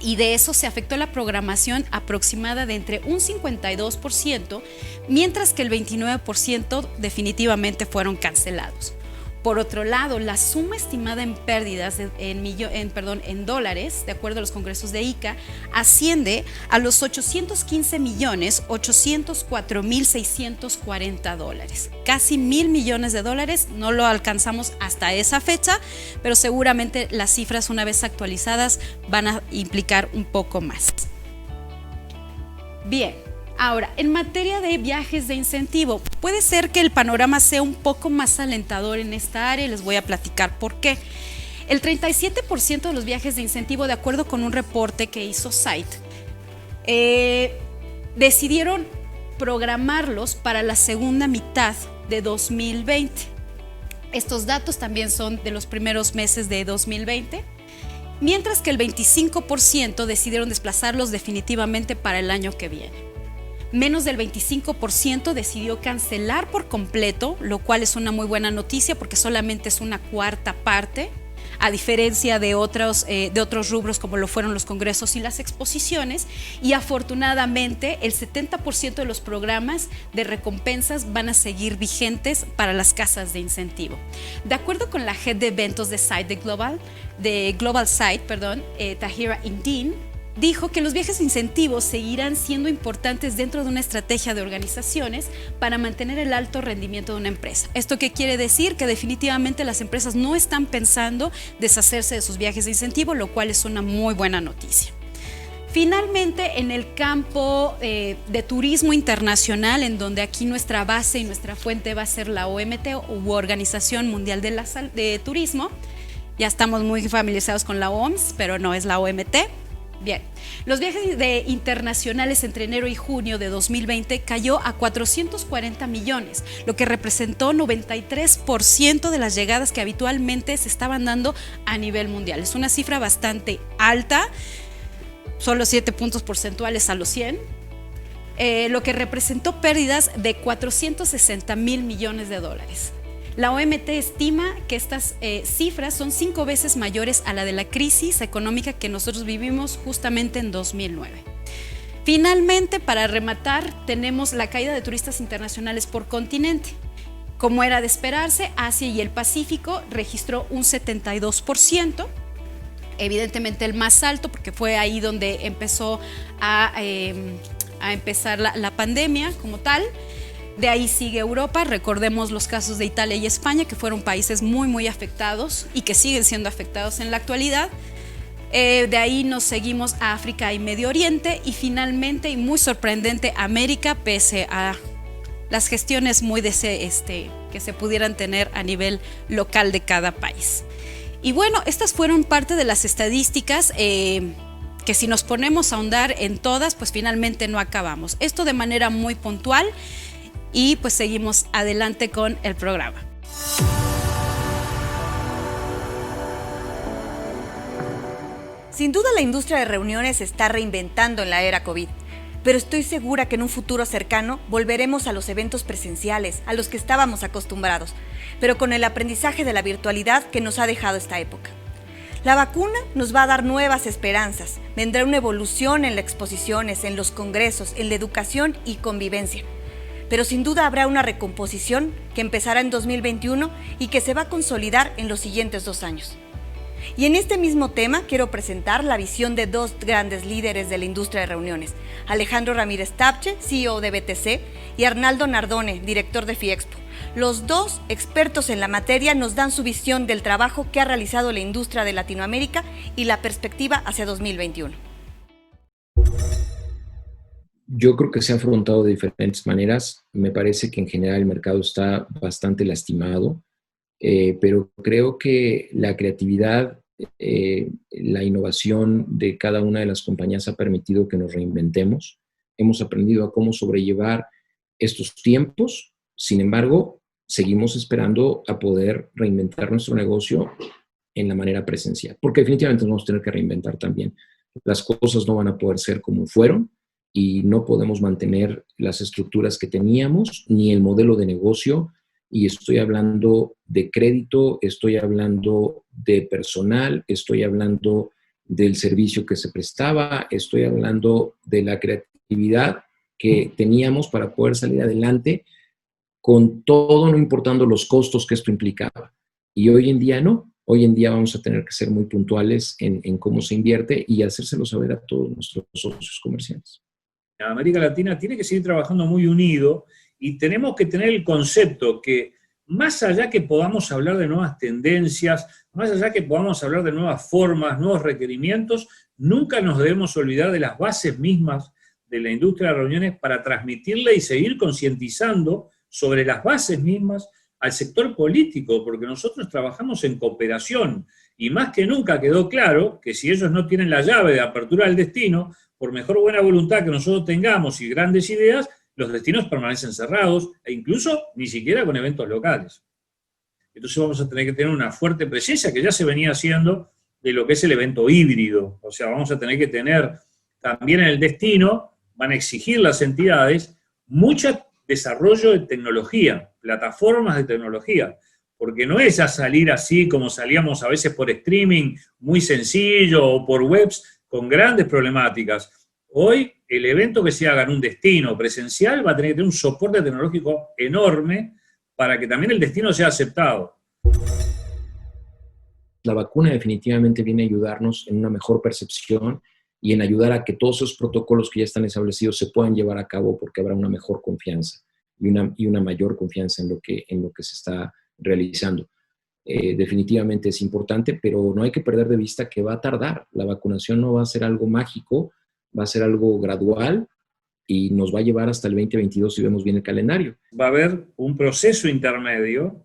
y de eso se afectó la programación aproximada de entre un 52%, mientras que el 29% definitivamente fueron cancelados. Por otro lado, la suma estimada en pérdidas en dólares, de acuerdo a los congresos de ICA, asciende a los $815.804.640. Casi $1,000 millones. No lo alcanzamos hasta esa fecha, pero seguramente las cifras, una vez actualizadas, van a implicar un poco más. Bien. Ahora, en materia de viajes de incentivo, puede ser que el panorama sea un poco más alentador en esta área y les voy a platicar por qué. El 37% de los viajes de incentivo, de acuerdo con un reporte que hizo Site, decidieron programarlos para la segunda mitad de 2020. Estos datos también son de los primeros meses de 2020. Mientras que el 25% decidieron desplazarlos definitivamente para el año que viene. Menos del 25% decidió cancelar por completo, lo cual es una muy buena noticia porque solamente es una cuarta parte, a diferencia de otros rubros como lo fueron los congresos y las exposiciones, y afortunadamente el 70% de los programas de recompensas van a seguir vigentes para las casas de incentivo. De acuerdo con la head de eventos de Global Site, Tahira Indin, dijo que los viajes de incentivos seguirán siendo importantes dentro de una estrategia de organizaciones para mantener el alto rendimiento de una empresa. ¿Esto qué quiere decir? Que definitivamente las empresas no están pensando deshacerse de sus viajes de incentivo, lo cual es una muy buena noticia. Finalmente, en el campo de turismo internacional, en donde aquí nuestra base y nuestra fuente va a ser la OMT, u Organización Mundial de Turismo, ya estamos muy familiarizados con la OMS, pero no es la OMT. Bien, los viajes internacionales entre enero y junio de 2020 cayó a 440 millones, lo que representó 93% de las llegadas que habitualmente se estaban dando a nivel mundial. Es una cifra bastante alta, solo 7 puntos porcentuales a los 100, lo que representó pérdidas de 460,000 millones de dólares. La OMT estima que estas cifras son 5 veces mayores a la de la crisis económica que nosotros vivimos justamente en 2009. Finalmente, para rematar, tenemos la caída de turistas internacionales por continente. Como era de esperarse, Asia y el Pacífico registró un 72%, evidentemente el más alto porque fue ahí donde empezó a empezar la pandemia como tal. De ahí sigue Europa, recordemos los casos de Italia y España, que fueron países muy afectados y que siguen siendo afectados en la actualidad. De ahí nos seguimos a África y Medio Oriente y finalmente, y muy sorprendente, América, pese a las gestiones muy que se pudieran tener a nivel local de cada país. Y bueno, estas fueron parte de las estadísticas que si nos ponemos a ahondar en todas, pues finalmente no acabamos. Esto de manera muy puntual. Y pues seguimos adelante con el programa. Sin duda la industria de reuniones se está reinventando en la era COVID, pero estoy segura que en un futuro cercano volveremos a los eventos presenciales, a los que estábamos acostumbrados, pero con el aprendizaje de la virtualidad que nos ha dejado esta época. La vacuna nos va a dar nuevas esperanzas, vendrá una evolución en las exposiciones, en los congresos, en la educación y convivencia. Pero sin duda habrá una recomposición que empezará en 2021 y que se va a consolidar en los siguientes 2 años. Y en este mismo tema quiero presentar la visión de 2 grandes líderes de la industria de reuniones, Alejandro Ramírez Tapche, CEO de BTC, y Arnaldo Nardone, director de FIEXPO. Los 2 expertos en la materia nos dan su visión del trabajo que ha realizado la industria de Latinoamérica y la perspectiva hacia 2021. Yo creo que se ha afrontado de diferentes maneras. Me parece que en general el mercado está bastante lastimado, pero creo que la creatividad, la innovación de cada una de las compañías ha permitido que nos reinventemos. Hemos aprendido a cómo sobrellevar estos tiempos. Sin embargo, seguimos esperando a poder reinventar nuestro negocio en la manera presencial, porque definitivamente nos vamos a tener que reinventar también. Las cosas no van a poder ser como fueron, y no podemos mantener las estructuras que teníamos, ni el modelo de negocio, y estoy hablando de crédito, estoy hablando de personal, estoy hablando del servicio que se prestaba, estoy hablando de la creatividad que teníamos para poder salir adelante con todo, no importando los costos que esto implicaba. Y hoy en día no. Hoy en día vamos a tener que ser muy puntuales en cómo se invierte y hacérselo saber a todos nuestros socios comerciales. América Latina tiene que seguir trabajando muy unido y tenemos que tener el concepto que más allá que podamos hablar de nuevas tendencias, más allá que podamos hablar de nuevas formas, nuevos requerimientos, nunca nos debemos olvidar de las bases mismas de la industria de reuniones para transmitirle y seguir concientizando sobre las bases mismas al sector político, porque nosotros trabajamos en cooperación y más que nunca quedó claro que si ellos no tienen la llave de apertura del destino, por mejor buena voluntad que nosotros tengamos y grandes ideas, los destinos permanecen cerrados e incluso ni siquiera con eventos locales. Entonces vamos a tener que tener una fuerte presencia que ya se venía haciendo de lo que es el evento híbrido. O sea, vamos a tener que tener también en el destino, van a exigir las entidades mucho desarrollo de tecnología, plataformas de tecnología, porque no es a salir así como salíamos a veces por streaming, muy sencillo, o por webs con grandes problemáticas. Hoy, el evento que se haga en un destino presencial va a tener que tener un soporte tecnológico enorme para que también el destino sea aceptado. La vacuna definitivamente viene a ayudarnos en una mejor percepción y en ayudar a que todos esos protocolos que ya están establecidos se puedan llevar a cabo porque habrá una mejor confianza y una mayor confianza en lo que se está realizando. Definitivamente es importante, pero no hay que perder de vista que va a tardar. La vacunación no va a ser algo mágico, va a ser algo gradual y nos va a llevar hasta el 2022 si vemos bien el calendario. Va a haber un proceso intermedio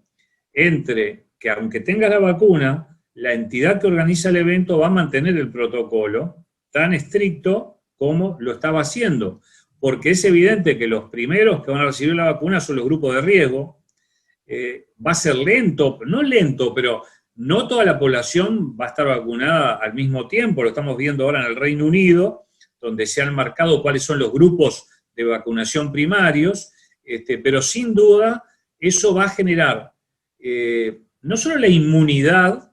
entre que aunque tenga la vacuna, la entidad que organiza el evento va a mantener el protocolo tan estricto como lo estaba haciendo, porque es evidente que los primeros que van a recibir la vacuna son los grupos de riesgo. Va a ser lento, no lento, pero no toda la población va a estar vacunada al mismo tiempo, lo estamos viendo ahora en el Reino Unido, donde se han marcado cuáles son los grupos de vacunación primarios, pero sin duda eso va a generar no solo la inmunidad,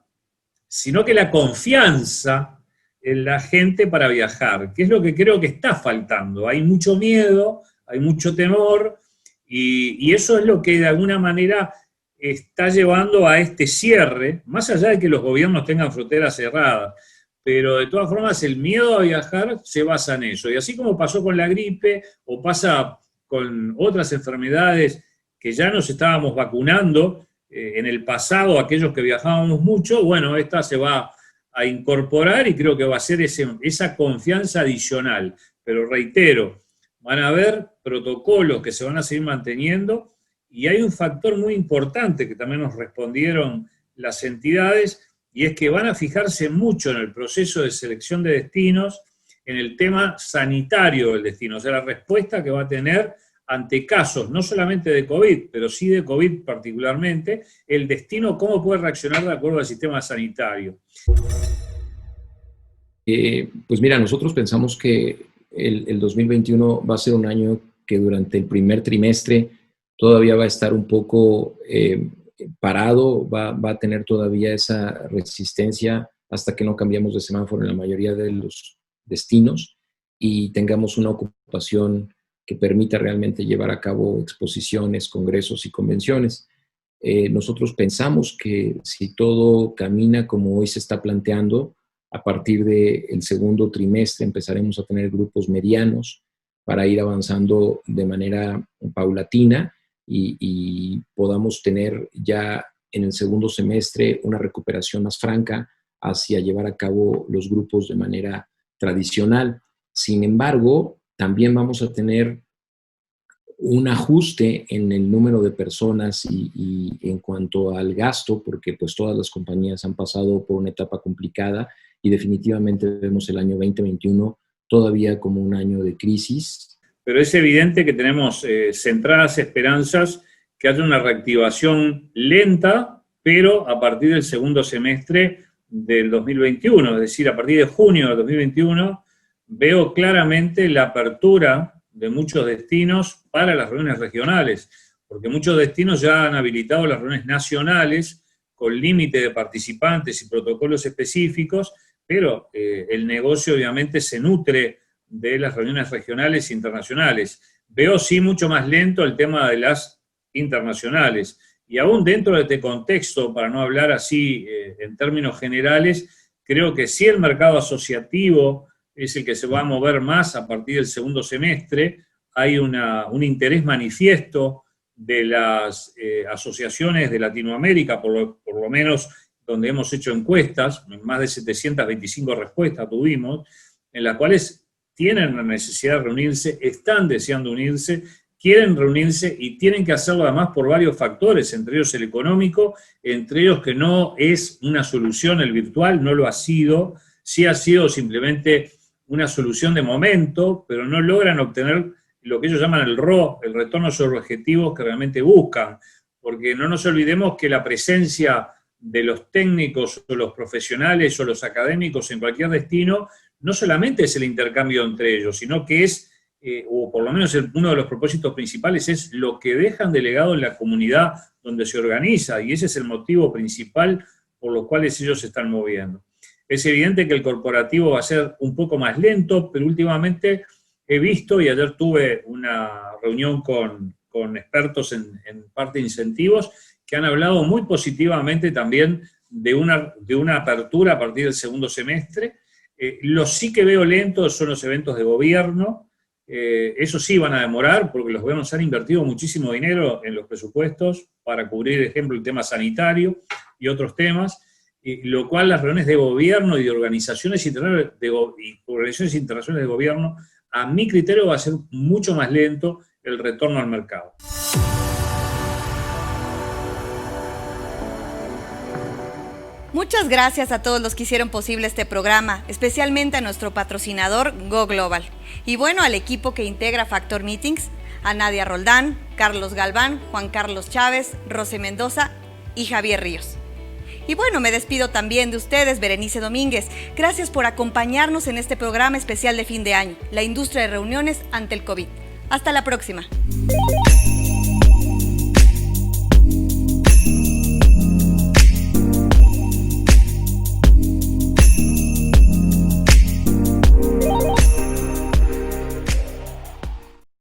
sino que la confianza en la gente para viajar, que es lo que creo que está faltando. Hay mucho miedo, hay mucho temor, y eso es lo que de alguna manera está llevando a este cierre, más allá de que los gobiernos tengan fronteras cerradas, pero de todas formas el miedo a viajar se basa en eso. Y así como pasó con la gripe, o pasa con otras enfermedades que ya nos estábamos vacunando en el pasado, aquellos que viajábamos mucho, bueno, esta se va a incorporar y creo que va a ser esa confianza adicional. Pero reitero, van a haber protocolos que se van a seguir manteniendo y hay un factor muy importante que también nos respondieron las entidades, y es que van a fijarse mucho en el proceso de selección de destinos, en el tema sanitario del destino, o sea, la respuesta que va a tener ante casos, no solamente de COVID, pero sí de COVID particularmente, el destino, cómo puede reaccionar de acuerdo al sistema sanitario. Pues mira, nosotros pensamos que el 2021 va a ser un año que durante el primer trimestre todavía va a estar un poco parado, va a tener todavía esa resistencia hasta que no cambiemos de semáforo en la mayoría de los destinos y tengamos una ocupación que permita realmente llevar a cabo exposiciones, congresos y convenciones. Nosotros pensamos que si todo camina como hoy se está planteando, a partir del segundo trimestre empezaremos a tener grupos medianos para ir avanzando de manera paulatina y podamos tener ya en el segundo semestre una recuperación más franca hacia llevar a cabo los grupos de manera tradicional. Sin embargo, también vamos a tener un ajuste en el número de personas y en cuanto al gasto, porque pues todas las compañías han pasado por una etapa complicada y definitivamente vemos el año 2021 todavía como un año de crisis. Pero es evidente que tenemos centradas esperanzas que haya una reactivación lenta, pero a partir del segundo semestre del 2021, es decir, a partir de junio del 2021, veo claramente la apertura de muchos destinos para las reuniones regionales, porque muchos destinos ya han habilitado las reuniones nacionales con límite de participantes y protocolos específicos, pero el negocio obviamente se nutre de las reuniones regionales e internacionales. Veo sí mucho más lento el tema de las internacionales, y aún dentro de este contexto, para no hablar así en términos generales, creo que sí el mercado asociativo es el que se va a mover más a partir del segundo semestre. Hay un interés manifiesto de las asociaciones de Latinoamérica, por lo menos donde hemos hecho encuestas, más de 725 respuestas tuvimos, en las cuales tienen la necesidad de reunirse, están deseando unirse, quieren reunirse y tienen que hacerlo además por varios factores, entre ellos el económico, entre ellos que no es una solución el virtual, no lo ha sido, sí ha sido simplemente una solución de momento, pero no logran obtener lo que ellos llaman el ROI, el retorno sobre objetivos que realmente buscan, porque no nos olvidemos que la presencia de los técnicos o los profesionales o los académicos en cualquier destino no solamente es el intercambio entre ellos, sino que es, o por lo menos uno de los propósitos principales, es lo que dejan de legado en la comunidad donde se organiza, y ese es el motivo principal por los cuales ellos se están moviendo. Es evidente que el corporativo va a ser un poco más lento, pero últimamente he visto, y ayer tuve una reunión con expertos en parte de incentivos, que han hablado muy positivamente también de una apertura a partir del segundo semestre. Los sí que veo lentos son los eventos de gobierno. Esos sí van a demorar, porque los gobiernos han invertido muchísimo dinero en los presupuestos para cubrir, por ejemplo, el tema sanitario y otros temas, lo cual las reuniones de gobierno y de organizaciones internacionales de gobierno, a mi criterio, va a ser mucho más lento el retorno al mercado. Muchas gracias a todos los que hicieron posible este programa, especialmente a nuestro patrocinador Go Global. Y bueno, al equipo que integra Factor Meetings, a Nadia Roldán, Carlos Galván, Juan Carlos Chávez, Rosy Mendoza y Javier Ríos. Y bueno, me despido también de ustedes, Berenice Domínguez. Gracias por acompañarnos en este programa especial de fin de año, la industria de reuniones ante el COVID. Hasta la próxima.